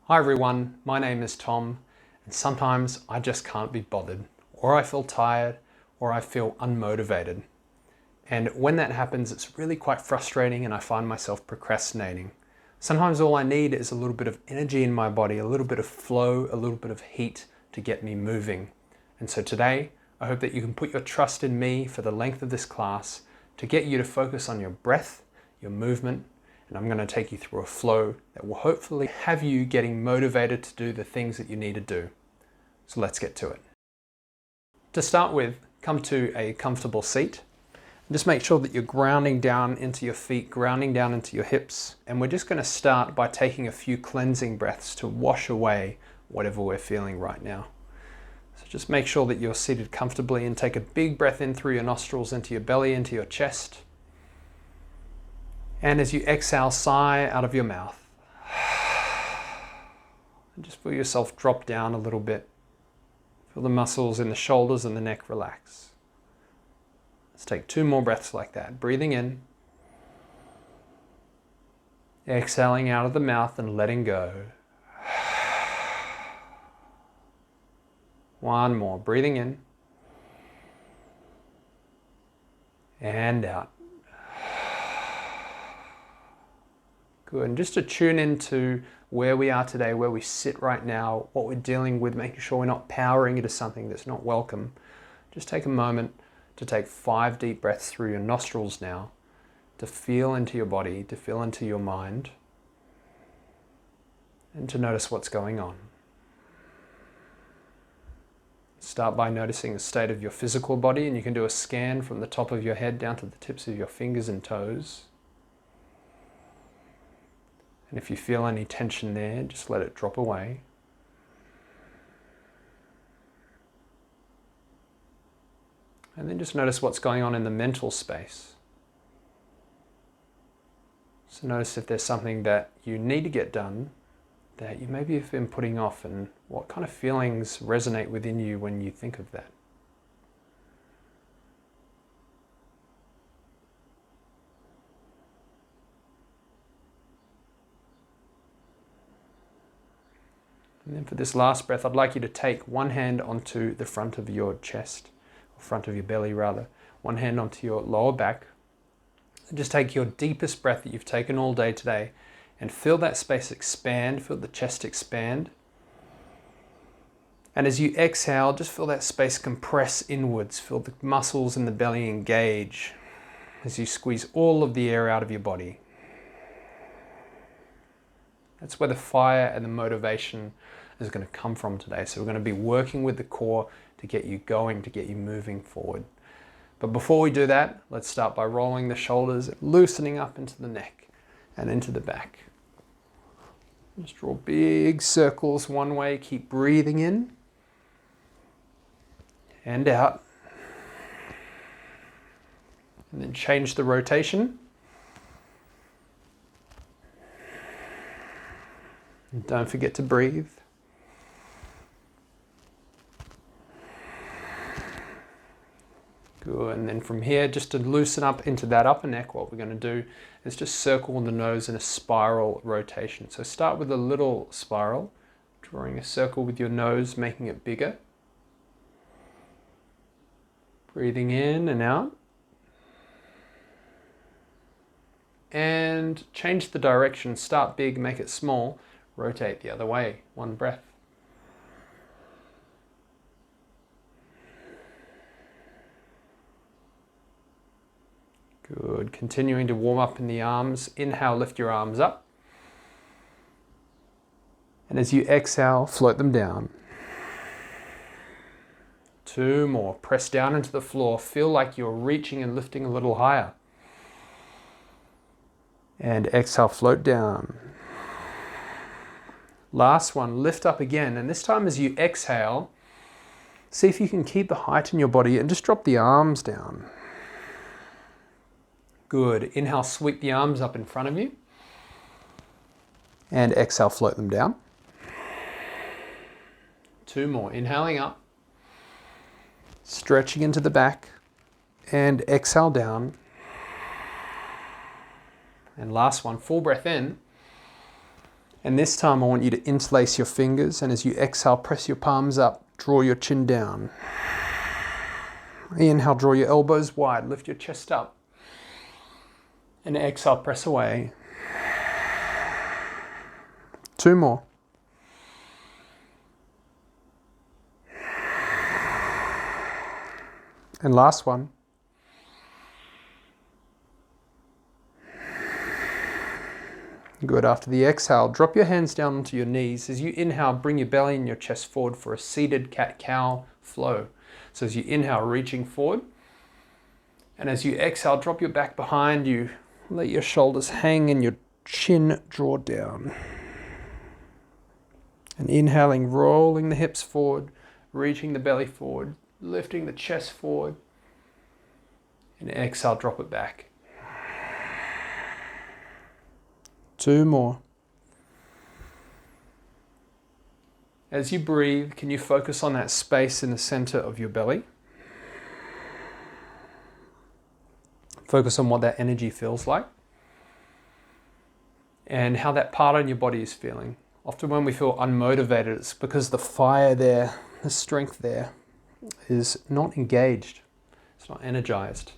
Hi everyone, my name is Tom, and sometimes I just can't be bothered, or I feel tired, or I feel unmotivated. And when that happens, it's really quite frustrating and I find myself procrastinating. Sometimes all I need is a little bit of energy in my body, a little bit of flow, a little bit of heat to get me moving. And so today, I hope that you can put your trust in me for the length of this class to get you to focus on your breath, your movement, and I'm going to take you through a flow that will hopefully have you getting motivated to do the things that you need to do. So let's get to it. To start with, come to a comfortable seat. Just make sure that you're grounding down into your feet, grounding down into your hips. And we're just going to start by taking a few cleansing breaths to wash away whatever we're feeling right now. So just make sure that you're seated comfortably and take a big breath in through your nostrils, into your belly, into your chest. And as you exhale, sigh out of your mouth. And just feel yourself drop down a little bit. Feel the muscles in the shoulders and the neck relax. Let's take 2 more breaths like that. Breathing in. Exhaling out of the mouth and letting go. 1 more. Breathing in. And out. Good, and just to tune into where we are today, where we sit right now, what we're dealing with, making sure we're not powering into something that's not welcome. Just take a moment to take 5 deep breaths through your nostrils now, to feel into your body, to feel into your mind, and to notice what's going on. Start by noticing the state of your physical body, and you can do a scan from the top of your head down to the tips of your fingers and toes. And if you feel any tension there, just let it drop away. And then just notice what's going on in the mental space. So notice if there's something that you need to get done that you maybe have been putting off, and what kind of feelings resonate within you when you think of that. And then for this last breath, I'd like you to take one hand onto the front of your chest, or front of your belly rather, one hand onto your lower back. And just take your deepest breath that you've taken all day today and feel that space expand, feel the chest expand. And as you exhale, just feel that space compress inwards, feel the muscles in the belly engage as you squeeze all of the air out of your body. That's where the fire and the motivation is going to come from today. So we're going to be working with the core to get you going, to get you moving forward. But before we do that, let's start by rolling the shoulders, loosening up into the neck and into the back. Just draw big circles one way, keep breathing in and out. And then change the rotation. And don't forget to breathe. Good, and then from here, just to loosen up into that upper neck, what we're going to do is just circle the nose in a spiral rotation. So start with a little spiral, drawing a circle with your nose, making it bigger. Breathing in and out. And change the direction, start big, make it small. Rotate the other way, 1 breath. Good, continuing to warm up in the arms. Inhale, lift your arms up. And as you exhale, float them down. 2 more, press down into the floor. Feel like you're reaching and lifting a little higher. And exhale, float down. Last one, lift up again, and this time as you exhale, see if you can keep the height in your body and just drop the arms down. Good, inhale, sweep the arms up in front of you, and exhale, float them down. 2 more, inhaling up, stretching into the back, and exhale down. And last one, full breath in, And this time I want you to interlace your fingers, and as you exhale, press your palms up, draw your chin down. Inhale, draw your elbows wide, lift your chest up. And exhale, press away. 2 more. And last one. Good. After the exhale, drop your hands down onto your knees. As you inhale, bring your belly and your chest forward for a seated cat-cow flow. So as you inhale, reaching forward. And as you exhale, drop your back behind you. Let your shoulders hang and your chin draw down. And inhaling, rolling the hips forward, reaching the belly forward, lifting the chest forward. And exhale, drop it back. 2 more. As you breathe, can you focus on that space in the center of your belly? Focus on what that energy feels like and how that part in your body is feeling. Often when we feel unmotivated, it's because the fire there, the strength there, is not engaged. It's not energized.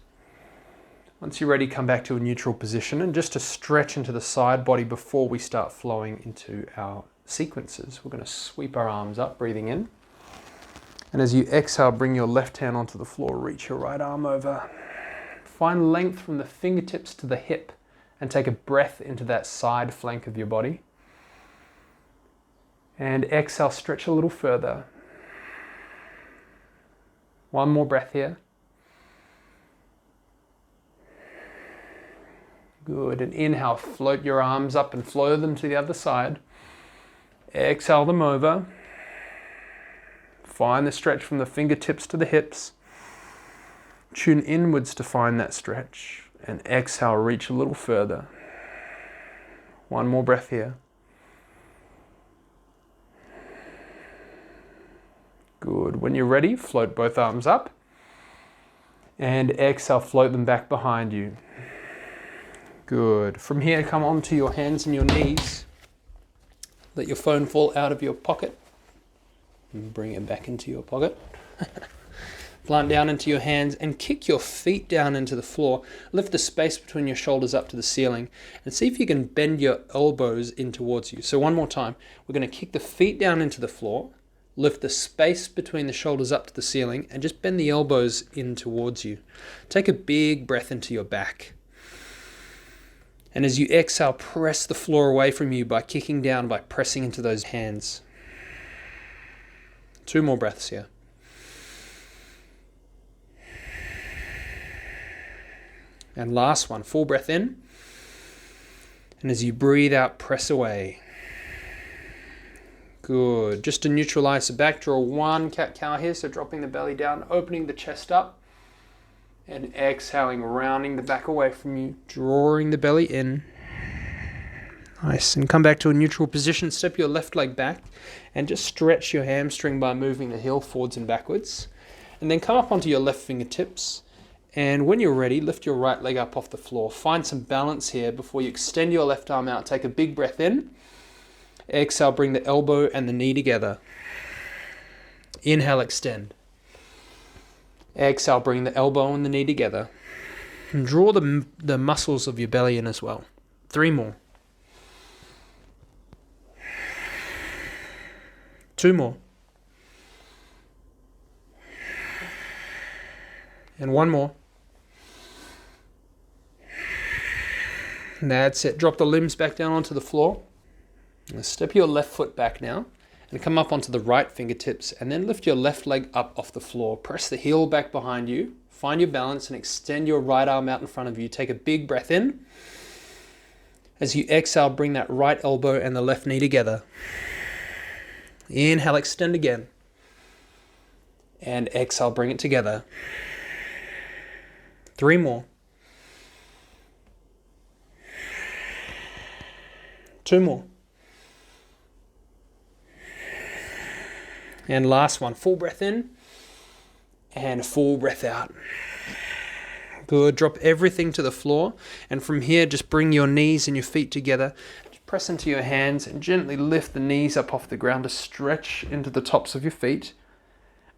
Once you're ready, come back to a neutral position and just to stretch into the side body before we start flowing into our sequences. We're going to sweep our arms up, breathing in. And as you exhale, bring your left hand onto the floor, reach your right arm over. Find length from the fingertips to the hip and take a breath into that side flank of your body. And exhale, stretch a little further. 1 more breath here. Good. And inhale, float your arms up and flow them to the other side. Exhale them over. Find the stretch from the fingertips to the hips. Tune inwards to find that stretch. And exhale, reach a little further. 1 more breath here. Good. When you're ready, float both arms up. And exhale, float them back behind you. Good. From here, come onto your hands and your knees. Let your phone fall out of your pocket. And bring it back into your pocket. Plant down into your hands and kick your feet down into the floor. Lift the space between your shoulders up to the ceiling and see if you can bend your elbows in towards you. So 1 more time. We're going to kick the feet down into the floor. Lift the space between the shoulders up to the ceiling and just bend the elbows in towards you. Take a big breath into your back. And as you exhale, press the floor away from you by kicking down, by pressing into those hands. 2 more breaths here. And last one, full breath in. And as you breathe out, press away. Good. Just to neutralize the back, draw 1 cat-cow here. So dropping the belly down, opening the chest up. And exhaling, rounding the back away from you, drawing the belly in. Nice. And come back to a neutral position. Step your left leg back and just stretch your hamstring by moving the heel forwards and backwards. And then come up onto your left fingertips. And when you're ready, lift your right leg up off the floor. Find some balance here before you extend your left arm out. Take a big breath in. Exhale, bring the elbow and the knee together. Inhale, extend. Exhale, bring the elbow and the knee together. And draw the muscles of your belly in as well. 3 more. 2 more. And 1 more. And that's it. Drop the limbs back down onto the floor. And step your left foot back now. And come up onto the right fingertips and then lift your left leg up off the floor. Press the heel back behind you. Find your balance and extend your right arm out in front of you. Take a big breath in. As you exhale, bring that right elbow and the left knee together. Inhale, extend again. And exhale, bring it together. 3 more. 2 more. And last one, full breath in and full breath out. Good. Drop everything to the floor. And from here, just bring your knees and your feet together. press into your hands and gently lift the knees up off the ground to stretch into the tops of your feet,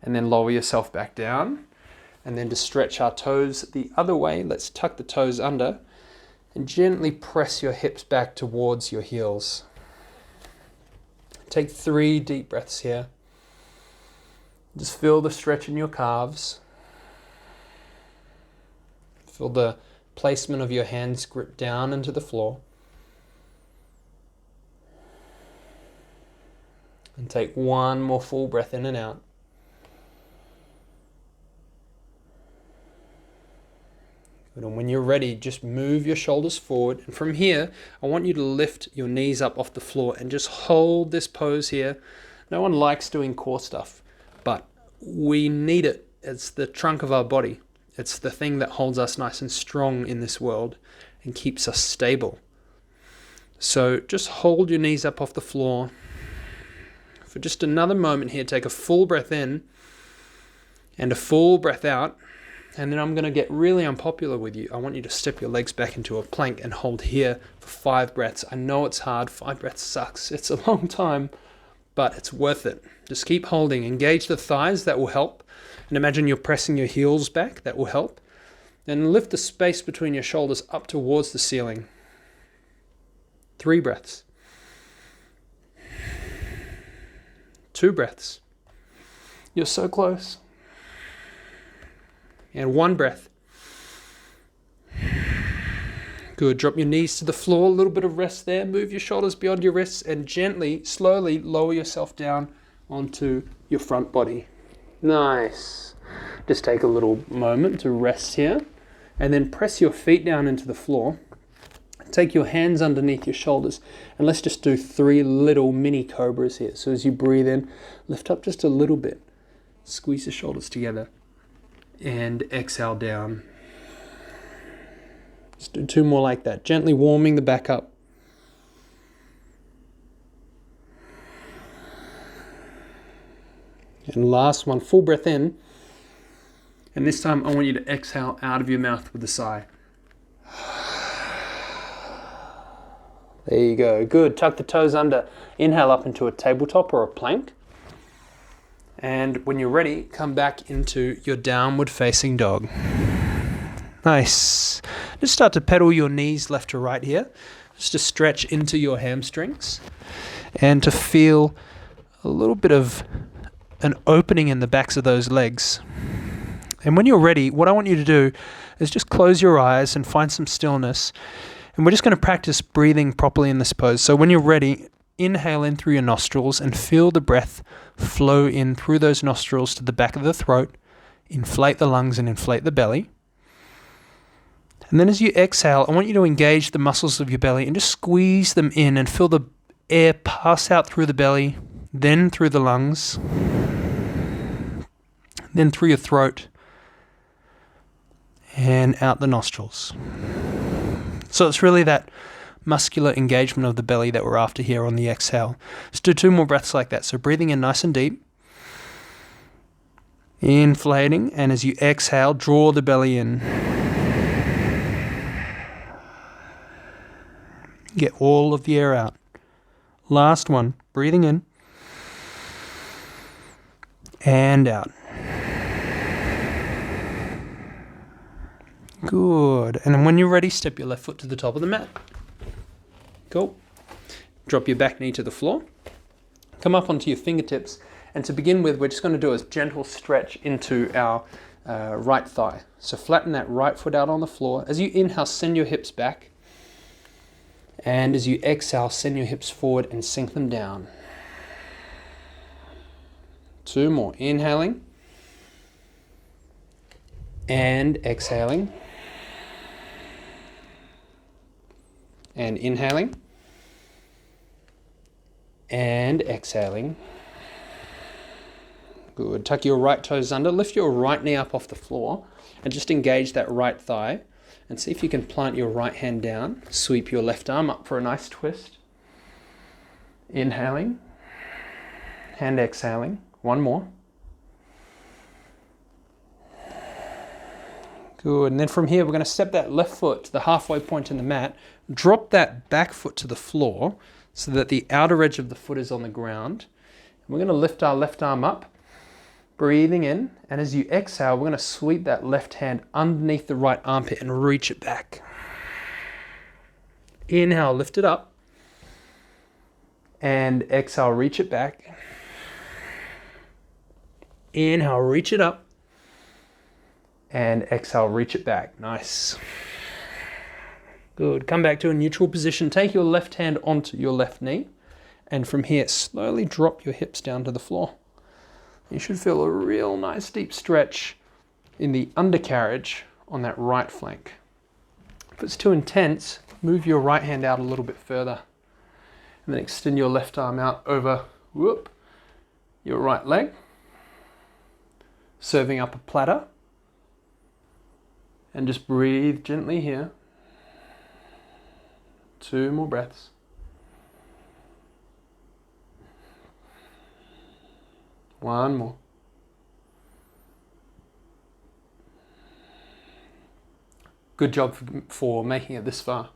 and then lower yourself back down. And then to stretch our toes the other way, let's tuck the toes under and gently press your hips back towards your heels. Take 3 deep breaths here. Just feel the stretch in your calves. Feel the placement of your hands grip down into the floor. And take 1 more full breath in and out. Good. And when you're ready, just move your shoulders forward. And from here, I want you to lift your knees up off the floor and just hold this pose here. No one likes doing core stuff, but we need it. It's the trunk of our body. It's the thing that holds us nice and strong in this world and keeps us stable. So just hold your knees up off the floor. For just another moment here, take a full breath in and a full breath out. And then I'm going to get really unpopular with you. I want you to step your legs back into a plank and hold here for 5 breaths. I know it's hard. 5 breaths sucks. It's a long time, but it's worth it. Just keep holding. Engage the thighs. That will help. And imagine you're pressing your heels back. That will help. Then lift the space between your shoulders up towards the ceiling. 3 breaths. 2 breaths. You're so close. And 1 breath. Good. Drop your knees to the floor. A little bit of rest there. Move your shoulders beyond your wrists and gently, slowly lower yourself down onto your front body. Nice. Just take a little moment to rest here. And then press your feet down into the floor. Take your hands underneath your shoulders. And let's just do 3 little mini cobras here. So as you breathe in, lift up just a little bit. Squeeze the shoulders together. And exhale down. Just do 2 more like that. Gently warming the back up. And last one, full breath in. And this time I want you to exhale out of your mouth with a sigh. There you go. Good. Tuck the toes under. Inhale up into a tabletop or a plank. And when you're ready, come back into your downward facing dog. Nice. Just start to pedal your knees left to right here. Just to stretch into your hamstrings. And to feel a little bit of an opening in the backs of those legs. And when you're ready, what I want you to do is just close your eyes and find some stillness. And we're just going to practice breathing properly in this pose. So when you're ready, inhale in through your nostrils and feel the breath flow in through those nostrils to the back of the throat. Inflate the lungs and inflate the belly. And then as you exhale, I want you to engage the muscles of your belly and just squeeze them in and feel the air pass out through the belly, then through the lungs, then through your throat, and out the nostrils. So it's really that muscular engagement of the belly that we're after here on the exhale. Let's do 2 more breaths like that. So breathing in nice and deep. Inflating. And as you exhale, draw the belly in. Get all of the air out. Last one. Breathing in. And out. Good. And then when you're ready, step your left foot to the top of the mat. Cool. Drop your back knee to the floor. Come up onto your fingertips. And to begin with, we're just going to do a gentle stretch into our right thigh. So flatten that right foot out on the floor. As you inhale, send your hips back. And as you exhale, send your hips forward and sink them down. 2 more. Inhaling. And exhaling. And inhaling. And exhaling. Good. Tuck your right toes under. Lift your right knee up off the floor. And just engage that right thigh. And see if you can plant your right hand down. Sweep your left arm up for a nice twist. Inhaling. And exhaling. 1 more. Good. And then from here, we're going to step that left foot to the halfway point in the mat. Drop that back foot to the floor so that the outer edge of the foot is on the ground. We're going to lift our left arm up, breathing in. And as you exhale, we're going to sweep that left hand underneath the right armpit and reach it back. Inhale, lift it up. And exhale, reach it back. Inhale, reach it up. And exhale, reach it back. Nice. Good. Come back to a neutral position. Take your left hand onto your left knee. And from here, slowly drop your hips down to the floor. You should feel a real nice deep stretch in the undercarriage on that right flank. If it's too intense, move your right hand out a little bit further. And then extend your left arm out over your right leg. Serving up a platter. And just breathe gently here. 2 more breaths. One more. Good job for making it this far.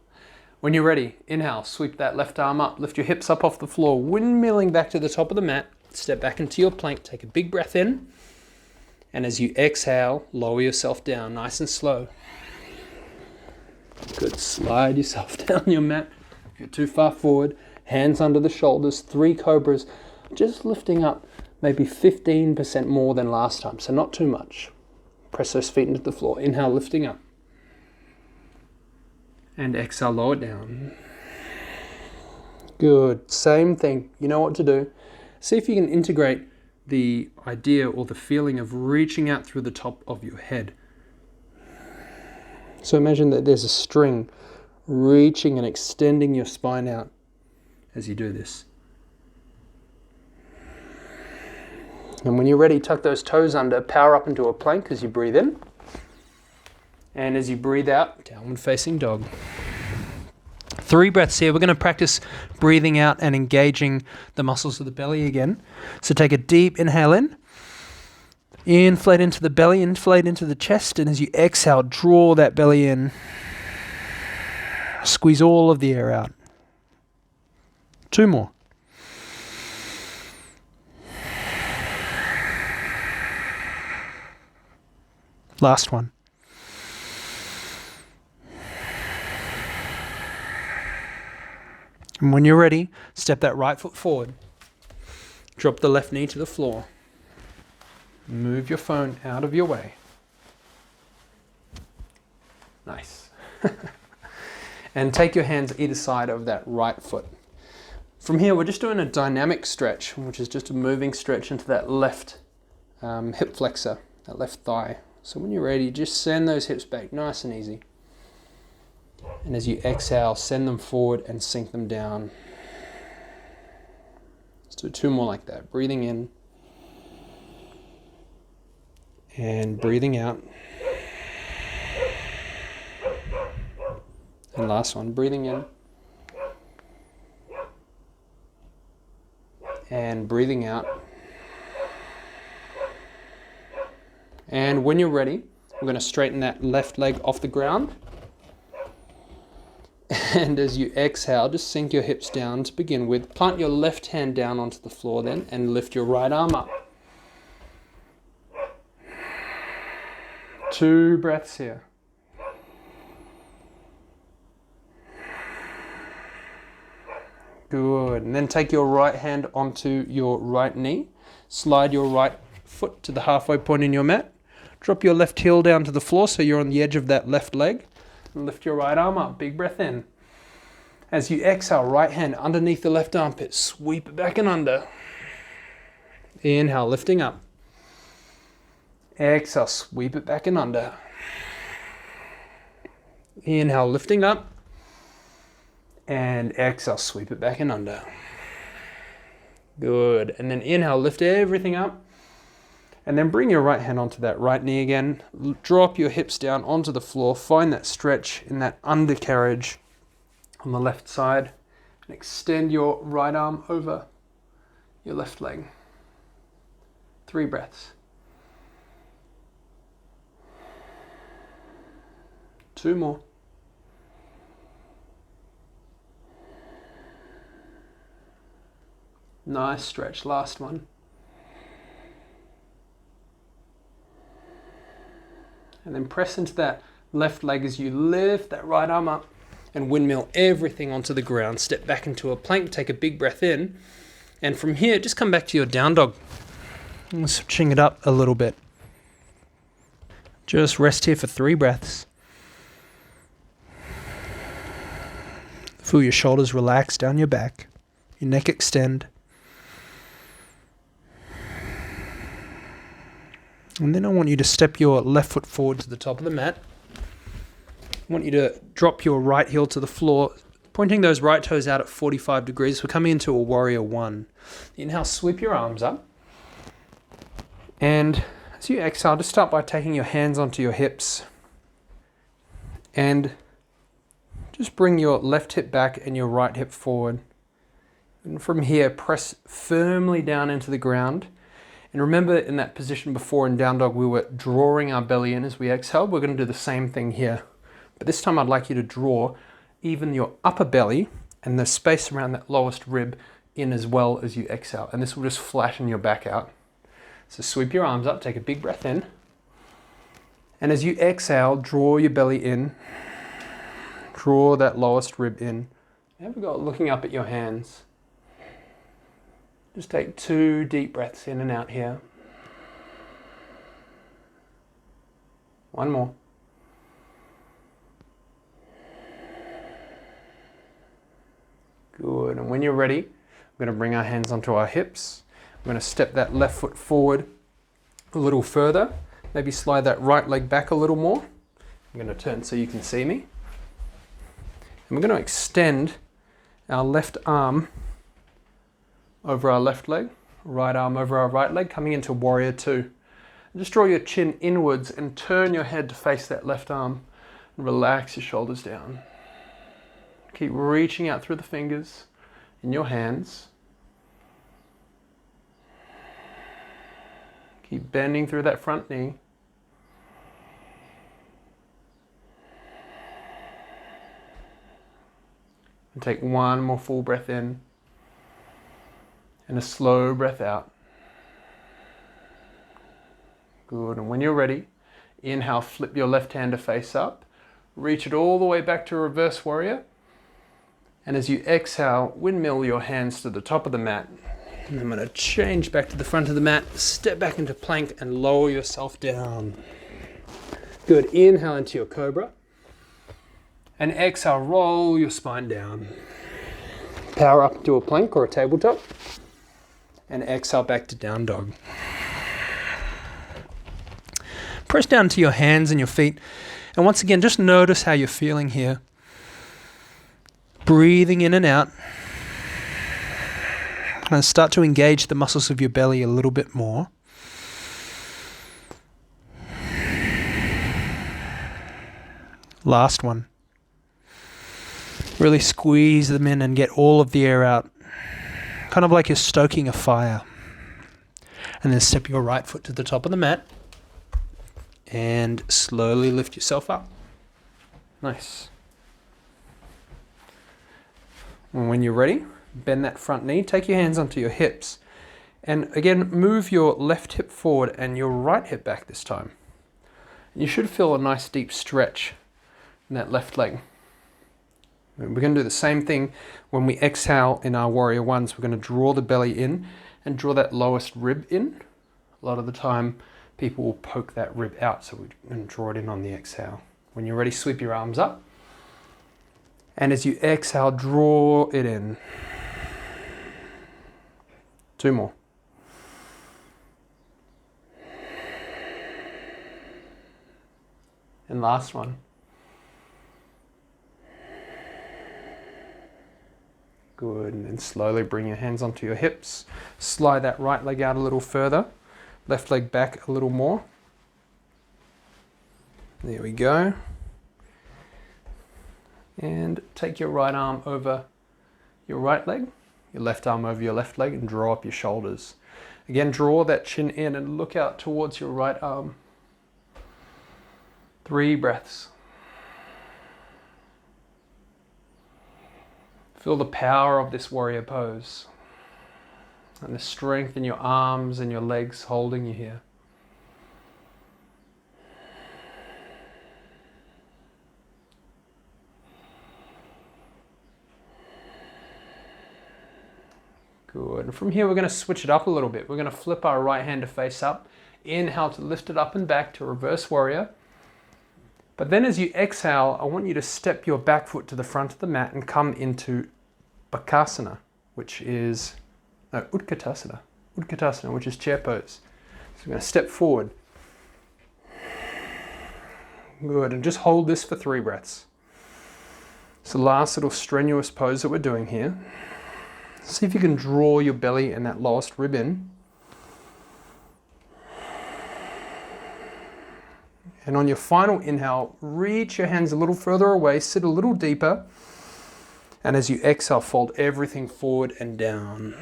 When you're ready, inhale, sweep that left arm up, lift your hips up off the floor, windmilling back to the top of the mat, step back into your plank, take a big breath in. And as you exhale, lower yourself down nice and slow. Good, slide yourself down your mat. If you're too far forward, hands under the shoulders, 3 cobras, just lifting up maybe 15% more than last time, so not too much. Press those feet into the floor. Inhale, lifting up. And exhale, lower down. Good, same thing. You know what to do. See if you can integrate the idea or the feeling of reaching out through the top of your head. So imagine that there's a string reaching and extending your spine out as you do this. And when you're ready, tuck those toes under, power up into a plank as you breathe in. And as you breathe out, downward facing dog. 3 breaths here. We're going to practice breathing out and engaging the muscles of the belly again. So take a deep inhale in. Inflate into the belly, inflate into the chest. And as you exhale, draw that belly in. Squeeze all of the air out. 2 more. Last one. And when you're ready, step that right foot forward. Drop the left knee to the floor. Move your phone out of your way. Nice. And take your hands either side of that right foot. From here, we're just doing a dynamic stretch, which is just a moving stretch into that left hip flexor, that left thigh. So when you're ready, just send those hips back nice and easy. And as you exhale, send them forward and sink them down. Let's do 2 more like that. Breathing in. And breathing out. And last one, breathing in. And breathing out. And when you're ready, we're going to straighten that left leg off the ground. And as you exhale, just sink your hips down to begin with. Plant your left hand down onto the floor then and lift your right arm up. 2 breaths here. Good. And then take your right hand onto your right knee. Slide your right foot to the halfway point in your mat. Drop your left heel down to the floor so you're on the edge of that left leg. And lift your right arm up. Big breath in. As you exhale, right hand underneath the left armpit. Sweep it back and under. Inhale, lifting up. Exhale, sweep it back and under. Inhale, lifting up. And exhale, sweep it back and under. Good. And then inhale, lift everything up. And then bring your right hand onto that right knee again. Drop your hips down onto the floor. Find that stretch in that undercarriage on the left side. And extend your right arm over your left leg. 3 breaths. 2 more. Nice stretch, last one. And then press into that left leg as you lift that right arm up and windmill everything onto the ground. Step back into a plank, take a big breath in. And from here, just come back to your down dog. I'm switching it up a little bit. Just rest here for 3 breaths. Feel your shoulders relax down your back, your neck extend. And then I want you to step your left foot forward to the top of the mat. I want you to drop your right heel to the floor, pointing those right toes out at 45 degrees. We're coming into a warrior 1. Inhale, sweep your arms up. And as you exhale, just start by taking your hands onto your hips. And just bring your left hip back and your right hip forward. And from here, press firmly down into the ground. And remember, in that position before in down dog, we were drawing our belly in as we exhaled. We're going to do the same thing here. But this time I'd like you to draw even your upper belly and the space around that lowest rib in as well as you exhale. And this will just flatten your back out. So sweep your arms up, take a big breath in. And as you exhale, draw your belly in. Draw that lowest rib in. Have a go looking up at your hands. Just take 2 deep breaths in and out here. 1 more. Good, and when you're ready, we're going to bring our hands onto our hips. We're going to step that left foot forward a little further. Maybe slide that right leg back a little more. I'm going to turn so you can see me. And we're going to extend our left arm over our left leg, right arm over our right leg, coming into warrior 2. And just draw your chin inwards and turn your head to face that left arm. And relax your shoulders down. Keep reaching out through the fingers in your hands. Keep bending through that front knee. And take 1 more full breath in. And a slow breath out. Good, and when you're ready, inhale, flip your left hand to face up. Reach it all the way back to reverse warrior. And as you exhale, windmill your hands to the top of the mat. And I'm going to change back to the front of the mat, step back into plank and lower yourself down. Good, inhale into your cobra. And exhale, roll your spine down. Power up to a plank or a tabletop. And exhale back to down dog. Press down to your hands and your feet. And once again, just notice how you're feeling here. Breathing in and out. And start to engage the muscles of your belly a little bit more. Last one. Really squeeze them in and get all of the air out. Kind of like you're stoking a fire. And then step your right foot to the top of the mat. And slowly lift yourself up. Nice. And when you're ready, bend that front knee. Take your hands onto your hips. And again, move your left hip forward and your right hip back this time. And you should feel a nice deep stretch in that left leg. We're going to do the same thing when we exhale in our warrior 1s. We're going to draw the belly in and draw that lowest rib in. A lot of the time people will poke that rib out, so we're going to draw it in on the exhale. When you're ready, sweep your arms up. And as you exhale, draw it in. 2 more. And last one. Good, and then slowly bring your hands onto your hips. Slide that right leg out a little further. Left leg back a little more. There we go. And take your right arm over your right leg, your left arm over your left leg, and draw up your shoulders. Again, draw that chin in and look out towards your right arm. 3 breaths. Feel the power of this warrior pose and the strength in your arms and your legs holding you here. Good. And from here, we're going to switch it up a little bit. We're going to flip our right hand to face up. Inhale to lift it up and back to reverse warrior. But then as you exhale, I want you to step your back foot to the front of the mat and come into Bakasana, which is, no, Utkatasana. Utkatasana, which is chair pose. So we're going to step forward. Good. And just hold this for 3 breaths. It's the last little strenuous pose that we're doing here. See if you can draw your belly and that lowest rib in. And on your final inhale, reach your hands a little further away, sit a little deeper. And as you exhale, fold everything forward and down.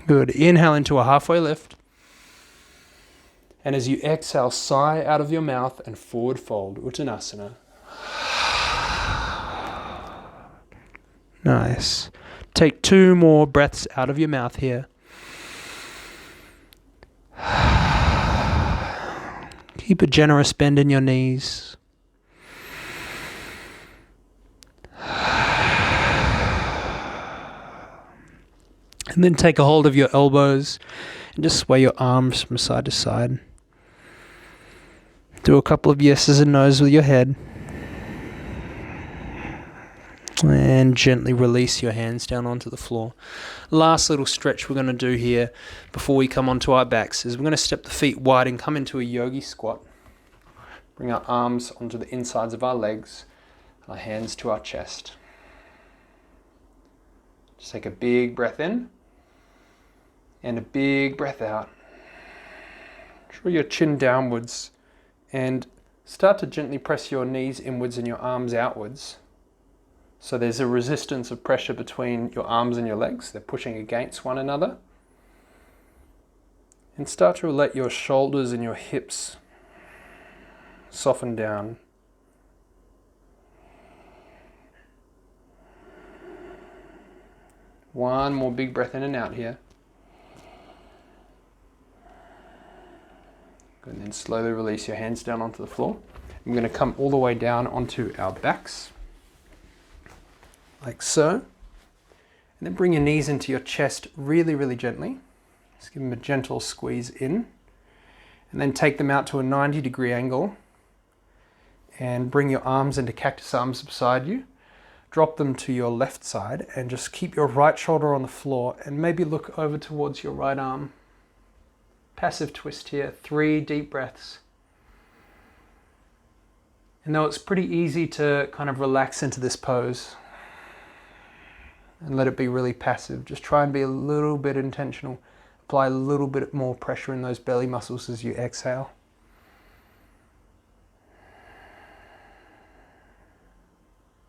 Good. Inhale into a halfway lift. And as you exhale, sigh out of your mouth and forward fold, Uttanasana. Nice. Take 2 more breaths out of your mouth here. Keep a generous bend in your knees. And then take a hold of your elbows and just sway your arms from side to side. Do a couple of yeses and nos with your head. And gently release your hands down onto the floor. Last little stretch we're going to do here before we come onto our backs is we're going to step the feet wide and come into a yogi squat. Bring our arms onto the insides of our legs, our hands to our chest. Just take a big breath in and a big breath out. Draw your chin downwards and start to gently press your knees inwards and your arms outwards. So there's a resistance of pressure between your arms and your legs. They're pushing against one another. And start to let your shoulders and your hips soften down. One more big breath in and out here. Good, and then slowly release your hands down onto the floor. I'm going to come all the way down onto our backs. Like so. And then bring your knees into your chest really, really gently. Just give them a gentle squeeze in. And then take them out to a 90-degree angle. And bring your arms into cactus arms beside you. Drop them to your left side and just keep your right shoulder on the floor and maybe look over towards your right arm. Passive twist here, 3 deep breaths. And though it's pretty easy to kind of relax into this pose, and let it be really passive. Just try and be a little bit intentional. Apply a little bit more pressure in those belly muscles as you exhale.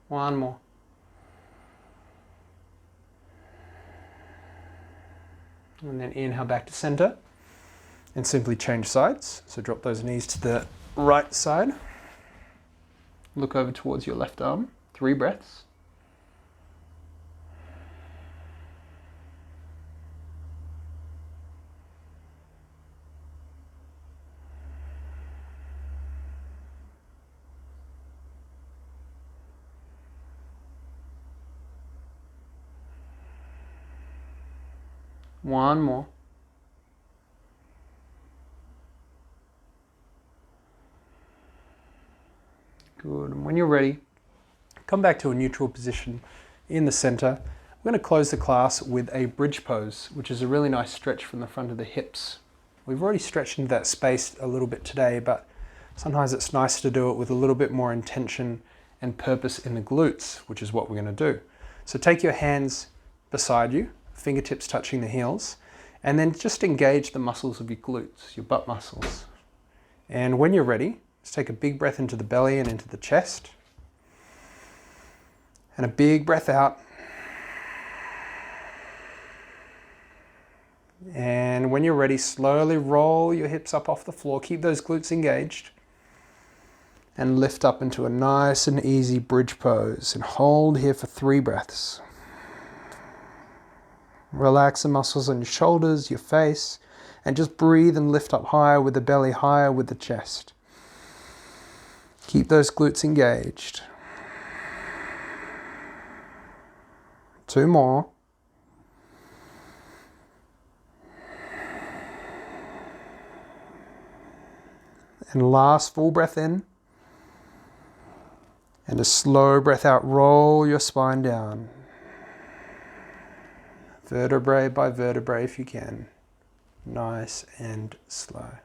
One more. And then inhale back to center. And simply change sides. So drop those knees to the right side. Look over towards your left arm. 3 breaths. One more. Good. And when you're ready, come back to a neutral position in the center. I'm going to close the class with a bridge pose, which is a really nice stretch from the front of the hips. We've already stretched into that space a little bit today, but sometimes it's nice to do it with a little bit more intention and purpose in the glutes, which is what we're going to do. So take your hands beside you, fingertips touching the heels, and then just engage the muscles of your glutes, your butt muscles. And when you're ready, just take a big breath into the belly and into the chest. And a big breath out. And when you're ready, slowly roll your hips up off the floor. Keep those glutes engaged. and lift up into a nice and easy bridge pose, and hold here for 3 breaths. Relax the muscles on your shoulders, your face, and just breathe and lift up higher with the belly, higher with the chest. Keep those glutes engaged. 2 more. And last full breath in. And a slow breath out. Roll your spine down. Vertebrae by vertebrae if you can. Nice and slow.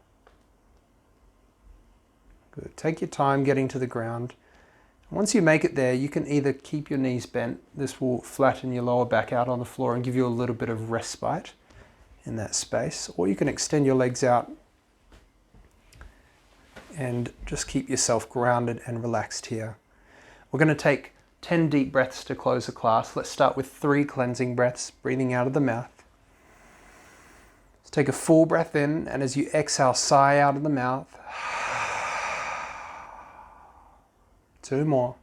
Good. Take your time getting to the ground. Once you make it there, you can either keep your knees bent. This will flatten your lower back out on the floor and give you a little bit of respite in that space. Or you can extend your legs out and just keep yourself grounded and relaxed here. We're going to take 10 deep breaths to close the class. Let's start with 3 cleansing breaths, breathing out of the mouth. Let's take a full breath in, and as you exhale, sigh out of the mouth. 2 more.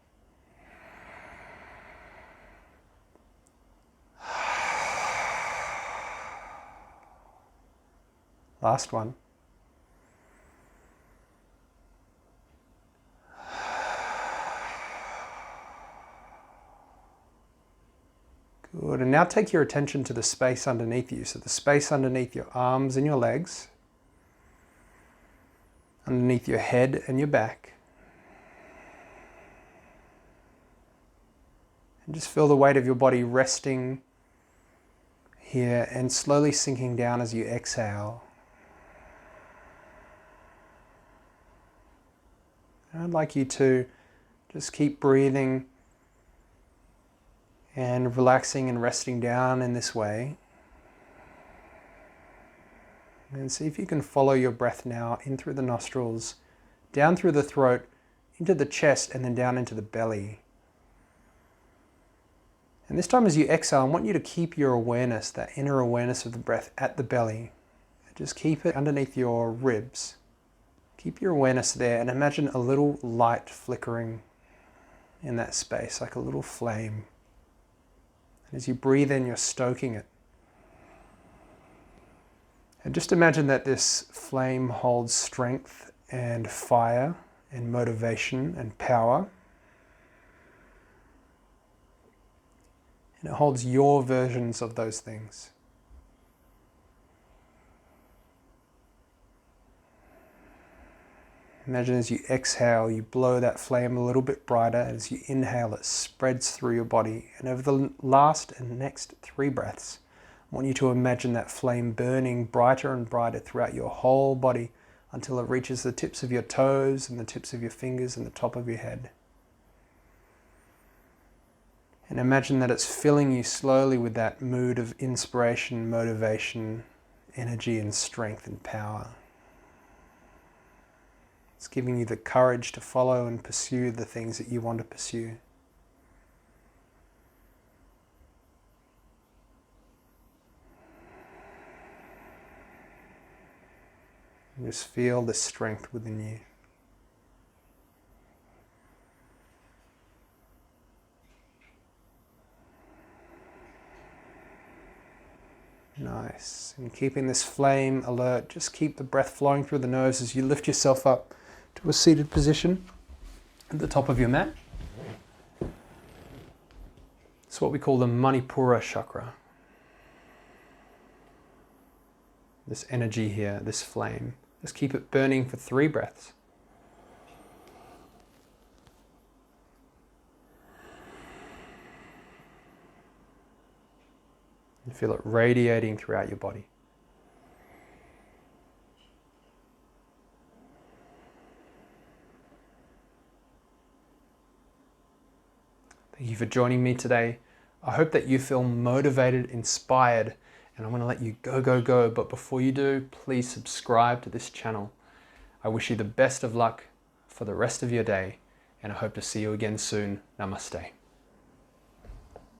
Last one. Good, and now take your attention to the space underneath you. So the space underneath your arms and your legs, underneath your head and your back. And just feel the weight of your body resting here and slowly sinking down as you exhale. And I'd like you to just keep breathing and relaxing and resting down in this way. And see if you can follow your breath now in through the nostrils, down through the throat, into the chest, and then down into the belly. And this time as you exhale, I want you to keep your awareness, that inner awareness of the breath at the belly. Just keep it underneath your ribs. Keep your awareness there and imagine a little light flickering in that space, like a little flame. As you breathe in, you're stoking it. And just imagine that this flame holds strength and fire and motivation and power. And it holds your versions of those things. Imagine as you exhale, you blow that flame a little bit brighter. As you inhale, it spreads through your body. And over the last and next 3 breaths, I want you to imagine that flame burning brighter and brighter throughout your whole body until it reaches the tips of your toes and the tips of your fingers and the top of your head. And imagine that it's filling you slowly with that mood of inspiration, motivation, energy and strength and power. It's giving you the courage to follow and pursue the things that you want to pursue. And just feel the strength within you. Nice. And keeping this flame alert, just keep the breath flowing through the nose as you lift yourself up to a seated position at the top of your mat. It's what we call the Manipura Chakra. This energy here, this flame. Just keep it burning for 3 breaths. And feel it radiating throughout your body. Thank you for joining me today. I hope that you feel motivated, inspired, and I'm going to let you go, go, go. But before you do, please subscribe to this channel. I wish you the best of luck for the rest of your day, and I hope to see you again soon. Namaste.